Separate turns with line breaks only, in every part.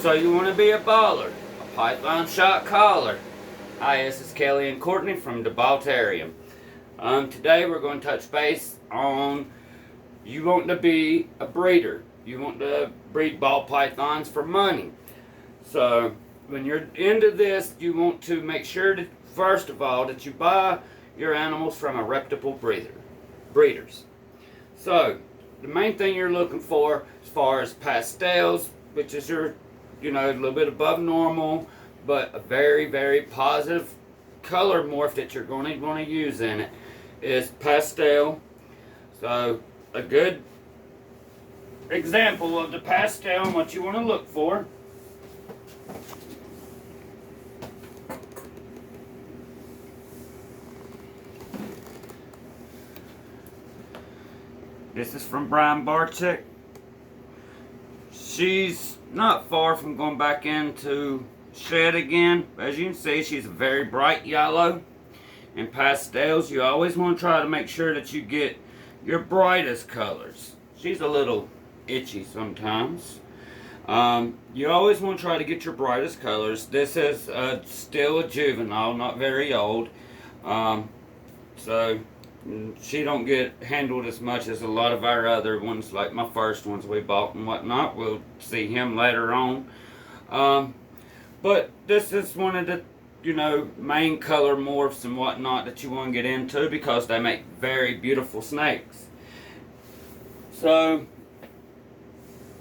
So you want to be a baller, a python shot caller. Hi, this is Kelly and Courtney from the Baltarium. Today we're going to touch base on you want to be a breeder. You want to breed ball pythons for money. So when you're into this, you want to make sure that, first of all, that you buy your animals from a reputable breeders. So the main thing you're looking for as far as pastels, which is your, a little bit above normal, but a very, very positive color morph that you're going to want to use in it is pastel. So a good example of the pastel and what you want to look for. This is from Brian Barczyk. She's not far from going back into shed again. As you can see, she's a very bright yellow. And pastels, you always want to try to make sure that you get your brightest colors. She's a little itchy sometimes. You always want to try to get your brightest colors. This is still a juvenile, not very old. So she don't get handled as much as a lot of our other ones, like my first ones we bought and whatnot. We'll see him later on. But this is one of the main color morphs and whatnot that you want to get into because they make very beautiful snakes. So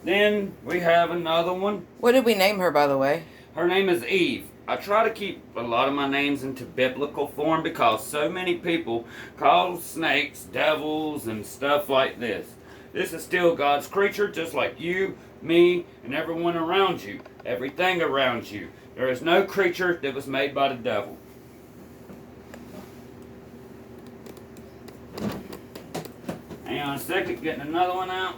then we have another one.
What did we name her, by the way?
Her name is Eve. I try to keep a lot of my names into biblical form because so many people call snakes devils and stuff like this. This is still God's creature, just like you, me, and everyone around you. Everything around you. There is no creature that was made by the devil. Hang on a second, getting another one out.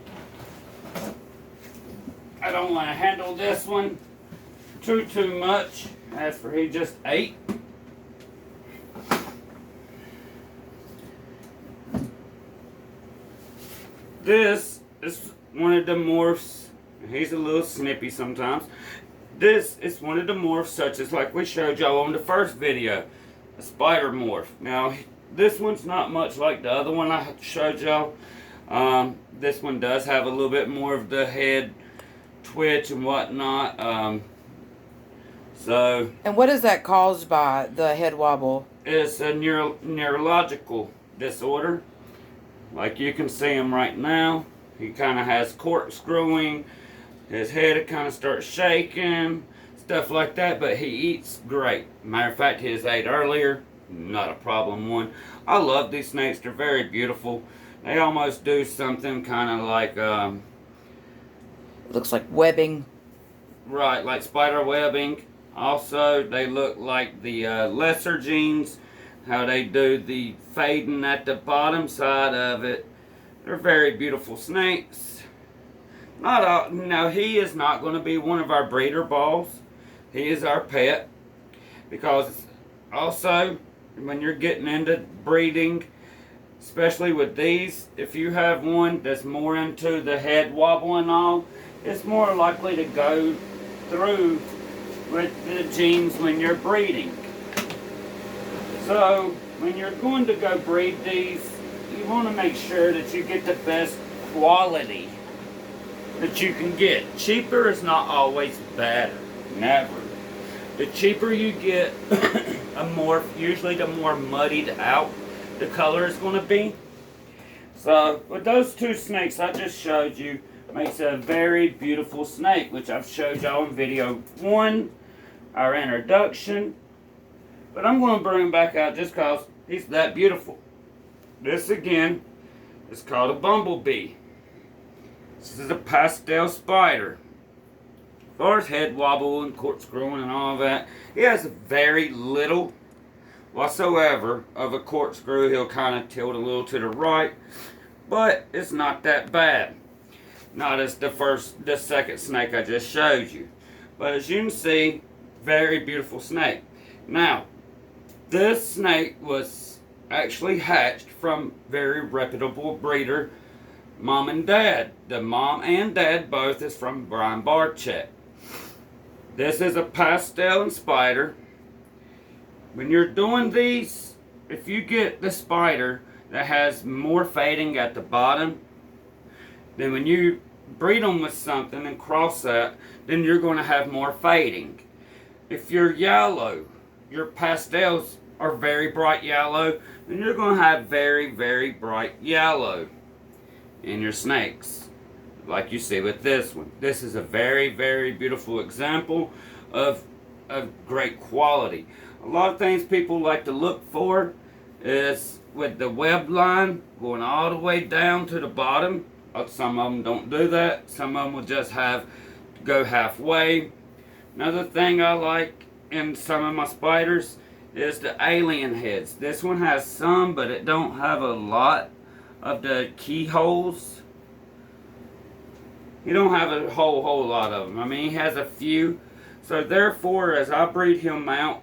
I don't want to handle this one too much. As for he just ate. This is one of the morphs. He's a little snippy sometimes. This is one of the morphs such as like we showed y'all on the first video. A spider morph. Now this one's not much like the other one I showed y'all. This one does have a little bit more of the head twitch and whatnot.
And what is that caused by, the head wobble?
It's a neurological disorder. Like you can see him right now. He kind of has corkscrewing. His head kind of starts shaking. Stuff like that. But he eats great. Matter of fact, his ate earlier. Not a problem one. I love these snakes. They're very beautiful. They almost do something kind of like...
looks like webbing.
Right, like spider webbing. Also, they look like the lesser genes, how they do the fading at the bottom side of it. They're very beautiful snakes. Now, he is not going to be one of our breeder balls. He is our pet. Because also, when you're getting into breeding, especially with these, if you have one that's more into the head wobble and all, it's more likely to go through with the genes when you're breeding. So when you're going to go breed these, you want to make sure that you get the best quality that you can get. Cheaper is not always better. Never. The cheaper you get a morph, usually the more muddied out the color is going to be. So with those two snakes I just showed you, makes a very beautiful snake, which I've showed y'all in video 1, our introduction. But I'm going to bring him back out just because he's that beautiful. This again is called a bumblebee. This is a pastel spider. As far as head wobble and corkscrewing and all of that, he has very little whatsoever of a corkscrew. He'll kind of tilt a little to the right, but it's not that bad. Not as the second snake I just showed you. But as you can see, very beautiful snake. Now, this snake was actually hatched from very reputable breeder, mom and dad. The mom and dad both is from Brian Barczyk. This is a pastel and spider. When you're doing these, if you get the spider that has more fading at the bottom, then when you breed them with something and cross that, then you're going to have more fading. If you're yellow, your pastels are very bright yellow, then you're going to have very, very bright yellow in your snakes. Like you see with this one. This is a very, very beautiful example of great quality. A lot of things people like to look for is with the web line going all the way down to the bottom. Some of them don't do that. Some of them will just go halfway. Another thing I like in some of my spiders is the alien heads. This one has some, but it don't have a lot of the keyholes. He don't have a whole lot of them. I mean, he has a few. So therefore, as I breed him out,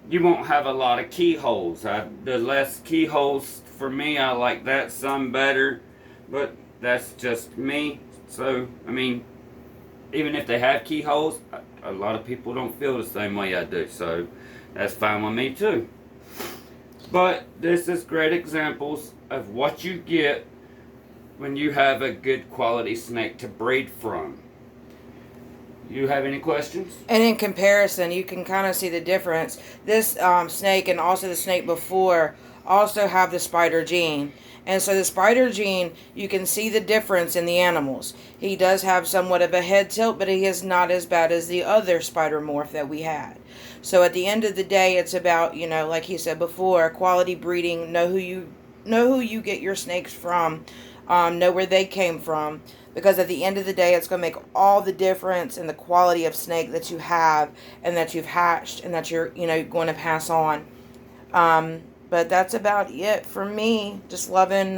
you won't have a lot of keyholes. The less keyholes, for me, I like that some better. But that's just me. So, I mean, even if they have keyholes, a lot of people don't feel the same way I do. So, that's fine with me too. But this is great examples of what you get when you have a good quality snake to breed from. You have any questions?
And in comparison, you can kind of see the difference. This snake and also the snake before also have the spider gene. And so the spider gene, you can see the difference in the animals. He does have somewhat of a head tilt, but he is not as bad as the other spider morph that we had. So at the end of the day, it's about, like he said before, quality breeding. Know who you get your snakes from. Know where they came from. Because at the end of the day, it's going to make all the difference in the quality of snake that you have and that you've hatched and that you're, going to pass on. But that's about it for me. Just loving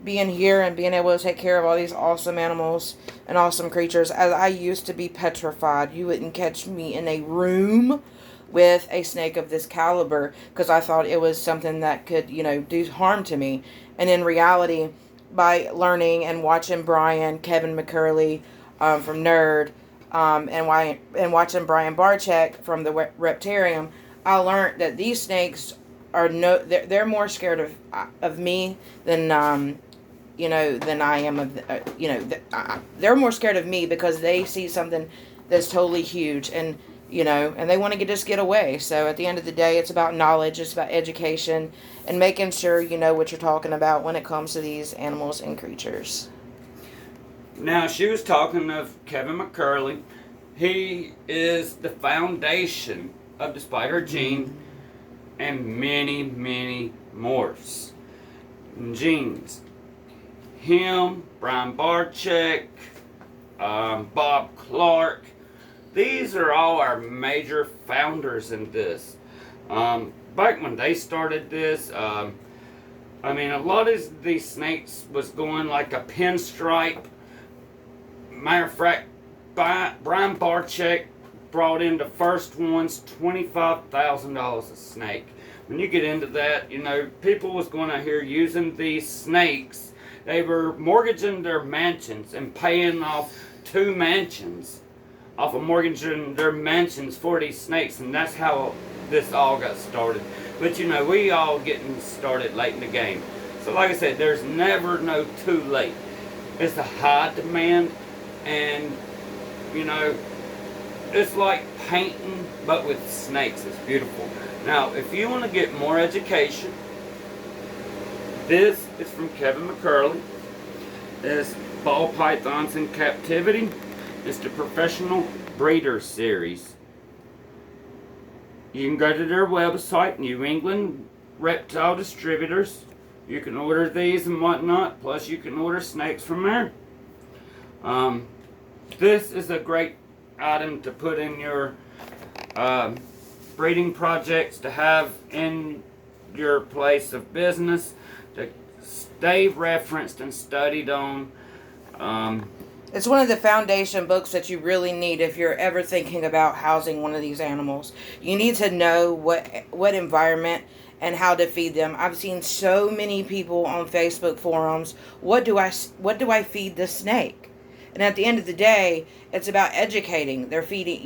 being here and being able to take care of all these awesome animals and awesome creatures. As I used to be petrified. You wouldn't catch me in a room with a snake of this caliber because I thought it was something that could, do harm to me. And in reality, by learning and watching Kevin McCurley from Nerd, and watching Brian Barczyk from the Reptarium, I learned that these snakes are they're more scared of me than than I am of they're more scared of me because they see something that's totally huge and and they want to just get away. So at the end of the day, it's about knowledge, it's about education, and making sure you know what you're talking about when it comes to these animals and creatures.
Now, she was talking of Kevin McCurley. He is the foundation of the spider gene and many, many morphs and genes. Him, Brian Barczyk, Bob Clark. These are all our major founders in this. Back when they started this, a lot of these snakes was going like a pinstripe. Matter of fact, Brian Barczyk brought in the first ones, $25,000 a snake. When you get into that, people was going to here using these snakes. They were mortgaging their mansions and paying off 2 mansions off of mortgaging their mansions for these snakes, and that's how this all got started. But we all getting started late in the game. So like I said, there's never no too late. It's a high demand, and it's like painting but with snakes. It's beautiful. Now if you want to get more education, this is from Kevin McCurley. It's Ball Pythons in Captivity. It's the Professional Breeder Series. You can go to their website, New England Reptile Distributors. You can order these and whatnot, plus you can order snakes from there. This is a great item to put in your breeding projects, to have in your place of business, to stay referenced and studied on.
It's one of the foundation books that you really need if you're ever thinking about housing one of these animals. You need to know what environment and how to feed them. I've seen so many people on Facebook forums, what do I feed the snake? And at the end of the day, it's about educating. They're feeding,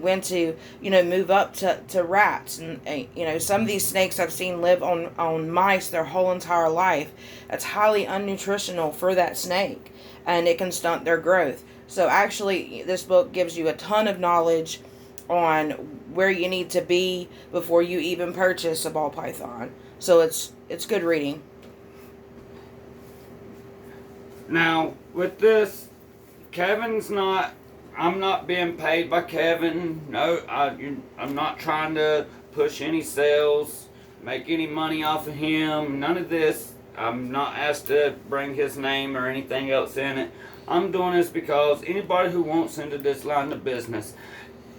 when to, move up to rats. And some of these snakes I've seen live on mice their whole entire life. That's highly unnutritional for that snake, and it can stunt their growth. So actually, this book gives you a ton of knowledge on where you need to be before you even purchase a ball python. So it's good reading.
Now, with this, I'm not being paid by Kevin. No, I'm not trying to push any sales, make any money off of him. None of this. I'm not asked to bring his name or anything else in it. I'm doing this because anybody who wants into this line of business,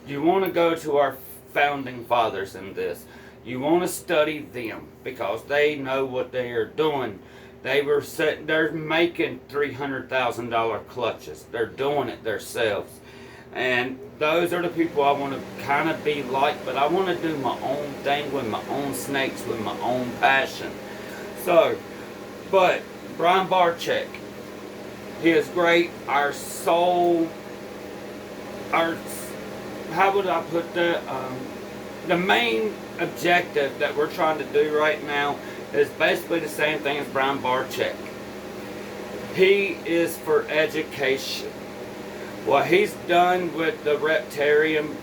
you want to go to our founding fathers in this. You want to study them because they know what they are doing. They're making $300,000 clutches. They're doing it themselves. And those are the people I want to kind of be like, but I want to do my own thing with my own snakes, with my own passion. So, but Brian Barczyk, he is great. How would I put that? The main objective that we're trying to do right now is basically the same thing as Brian Barczyk. He is for education. What he's done with the Reptarium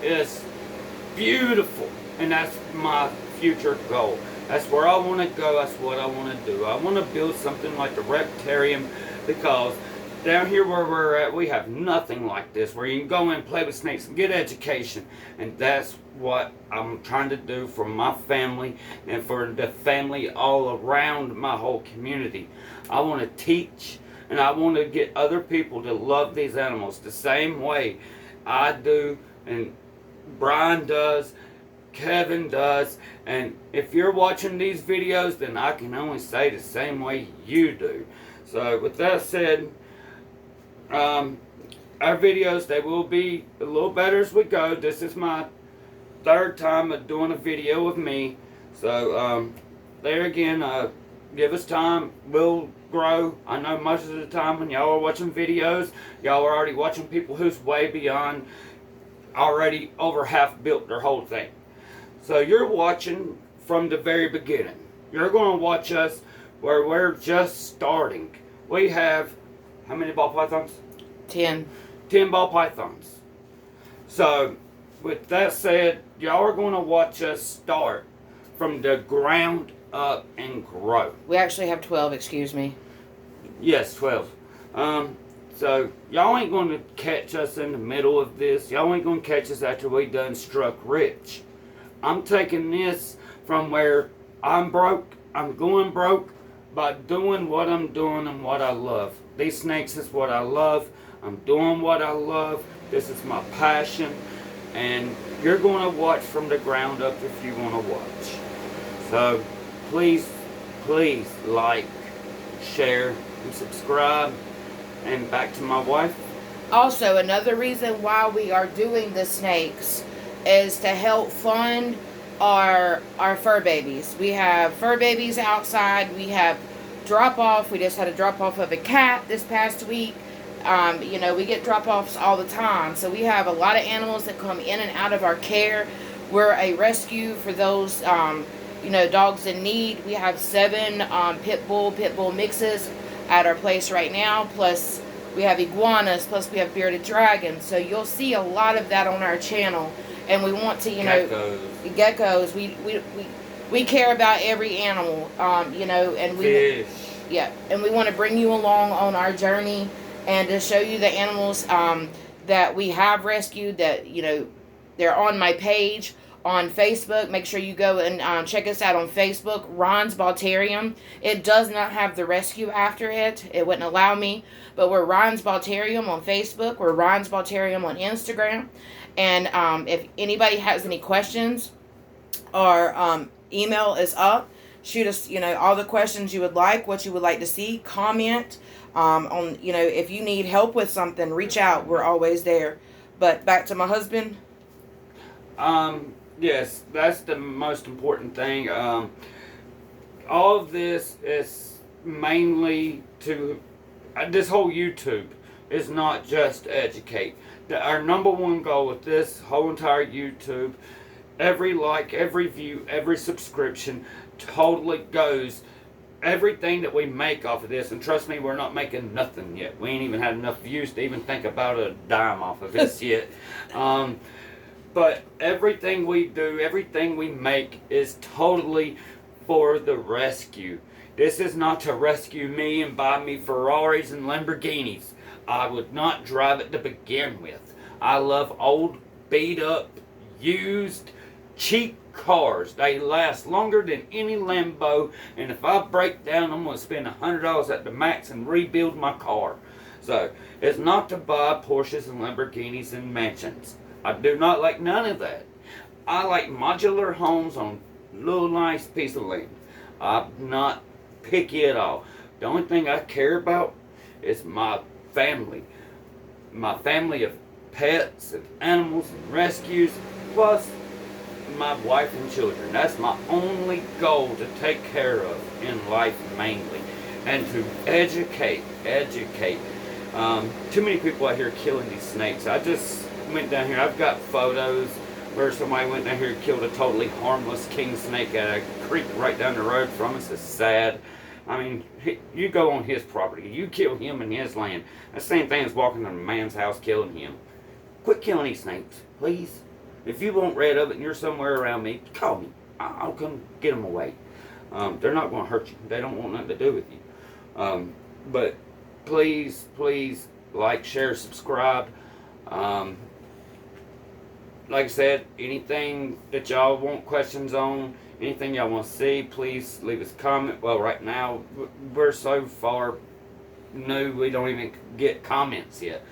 is beautiful, and that's my future goal. That's where I want to go. That's what I want to do. I want to build something like the Reptarium, because down here where we're at, we have nothing like this, where you can go in and play with snakes and get education. And that's what I'm trying to do for my family and for the family all around my whole community. I want to teach, and I want to get other people to love these animals the same way I do, and Brian does, Kevin does. And if you're watching these videos, then I can only say the same way you do. So with that said, our videos, they will be a little better as we go. This is my third time of doing a video with me. So there again, give us time. We'll grow. I know most of the time when y'all are watching videos, y'all are already watching people who's way beyond, already over half built their whole thing. So you're watching from the very beginning. You're going to watch us where we're just starting. We have, how many ball pythons?
10.
10 ball pythons. So, with that said, y'all are going to watch us start from the ground up and grow.
We actually have 12, excuse me.
Yes, 12. So, y'all ain't going to catch us in the middle of this. Y'all ain't going to catch us after we done struck rich. I'm taking this from where I'm broke. I'm going broke by doing what I'm doing and what I love. These snakes is what I love. I'm doing what I love. This is my passion. And you're going to watch from the ground up if you want to watch. So please, please like, share, and subscribe. And back to my wife.
Also, another reason why we are doing the snakes is to help fund our fur babies. We have fur babies outside. We have drop off. We just had a drop off of a cat this past week. We get drop offs all the time. So we have a lot of animals that come in and out of our care. We're a rescue for those dogs in need. We have 7 pit bull mixes at our place right now. Plus we have iguanas. Plus we have bearded dragons. So you'll see a lot of that on our channel. And we want to, geckos. We care about every animal, and
Fish.
And we want to bring you along on our journey and to show you the animals that we have rescued. That they're on my page on Facebook. Make sure you go and check us out on Facebook, Ron's Baltarium. It does not have the rescue after it. It wouldn't allow me, but we're Ron's Baltarium on Facebook. We're Ron's Baltarium on Instagram. And if anybody has any questions, our email is up. Shoot us, all the questions you would like, what you would like to see. Comment on, if you need help with something, reach out. We're always there. But back to my husband.
Yes, that's the most important thing. All of this is mainly to this whole YouTube is not just to educate. Our number one goal with this whole entire YouTube, every like, every view, every subscription totally goes, everything that we make off of this, and trust me, we're not making nothing yet. We ain't even had enough views to even think about a dime off of this yet. But everything we do, everything we make is totally for the rescue. This is not to rescue me and buy me Ferraris and Lamborghinis. I would not drive it to begin with. I love old, beat up, used, cheap cars. They last longer than any Lambo, and if I break down, I'm going to spend $100 at the max and rebuild my car. So, it's not to buy Porsches and Lamborghinis and mansions. I do not like none of that. I like modular homes on a little nice piece of land. I'm not picky at all. The only thing I care about is my family. My family of pets and animals and rescues, plus my wife and children. That's my only goal to take care of in life mainly. And to educate. Too many people out here killing these snakes. I just went down here. I've got photos where somebody went down here and killed a totally harmless king snake at a creek right down the road from us. It's sad. I mean, you go on his property. You kill him in his land. The same thing as walking in a man's house killing him. Quit killing these snakes, please. If you want rid of it and you're somewhere around me, call me. I'll come get them away. They're not going to hurt you. They don't want nothing to do with you. But please, like, share, subscribe. Like I said, anything that y'all want questions on, anything y'all want to see, please leave us a comment. Well, right now, we're so far new, we don't even get comments yet.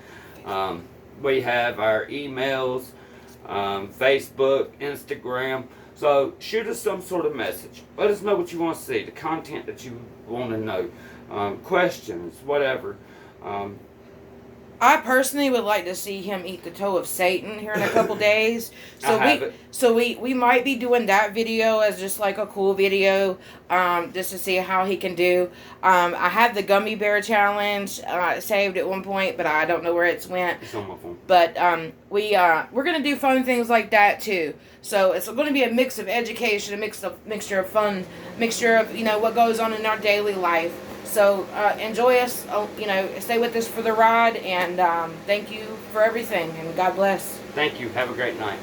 We have our emails, Facebook, Instagram. So shoot us some sort of message. Let us know what you want to see, the content that you want to know, questions, whatever.
I personally would like to see him eat the toe of Satan here in a couple days. So we might be doing that video as just like a cool video, just to see how he can do. I had the gummy bear challenge saved at one point, but I don't know where it's went.
It's on my phone.
But we're gonna do fun things like that too. So it's going to be a mix of education, a mixture of fun, mixture of what goes on in our daily life. So enjoy us, stay with us for the ride, and thank you for everything, and God bless.
Thank you. Have a great night.